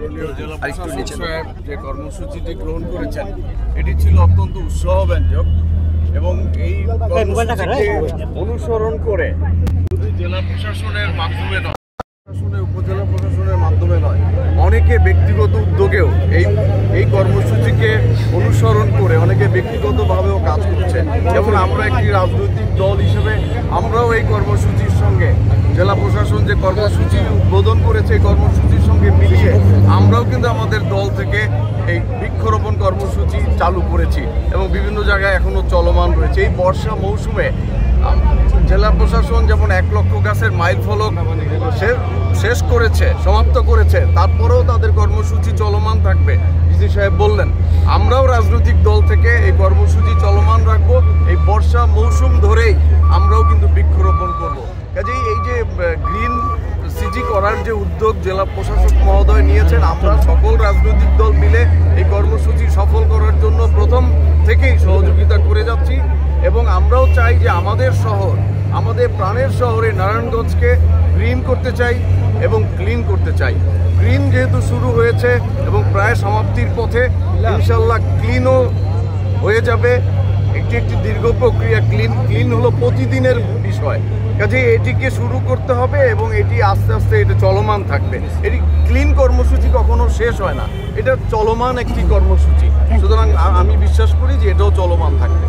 মাননীয় জেলা প্রশাসক সাহেব যে কর্মসূচিটি গ্রহণ করেছেন এটি ছিল অত্যন্ত উৎসাহব্যঞ্জক এবং এই কর্মসূচিকে অনুসরণ করে শুধু জেলা প্রশাসনের মাধ্যমে নয়, উপজেলা প্রশাসনের মাধ্যমে নয়, অনেকে ব্যক্তিগত উদ্যোগেও এই কর্মসূচিকে অনুসরণ করে অনেকে ব্যক্তিগতভাবেও কাজ করছে। যেমন আমরা একটি রাজনৈতিক দল হিসেবে আমরাও এই কর্মসূচির সঙ্গে জেলা প্রশাসন যে কর্মসূচি উদ্বোধন করেছে এই কর্মসূচির সঙ্গে মিলিয়ে আমরাও কিন্তু আমাদের দল থেকে এই বৃক্ষরোপণ কর্মসূচি চালু করেছি এবং বিভিন্ন জায়গায় এখনো চলমান রয়েছে। এই বর্ষা মৌসুমে জেলা প্রশাসন যেমন 1 লক্ষ গাছের মাইল ফলক শেষ করেছে, সমাপ্ত করেছে, তারপরেও তাদের কর্মসূচি চলমান থাকবে। ডিসি সাহেব বললেন আমরাও রাজনৈতিক দল থেকে এই কর্মসূচি চলমান রাখবো। এই বর্ষা মৌসুম ধরেই আমরাও কিন্তু বৃক্ষরোপণ করব। কাজেই এই যে গ্রিন সিটি করার যে উদ্যোগ জেলা প্রশাসক মহোদয় নিয়েছেন, আমরা সকল রাজনৈতিক দল মিলে এই কর্মসূচি সফল করার জন্য প্রথম থেকেই সহযোগিতা করে যাচ্ছি এবং আমরাও চাই যে আমাদের শহর, আমাদের প্রাণের শহরে নারায়ণগঞ্জকে গ্রিন করতে চাই এবং ক্লিন করতে চাই। গ্রিন যেহেতু শুরু হয়েছে এবং প্রায় সমাপ্তির পথে, ইনশাল্লাহ ক্লিনও হয়ে যাবে। একটি দীর্ঘ প্রক্রিয়া। ক্লিন হলো প্রতিদিনের বিষয়, কাজে এটিকে শুরু করতে হবে এবং এটি আস্তে আস্তে এটা চলমান থাকবে। এটি ক্লিন কর্মসূচি কখনো শেষ হয় না, এটা চলমান একটি কর্মসূচি। সুতরাং আমি বিশ্বাস করি যে এটাও চলমান থাকবে।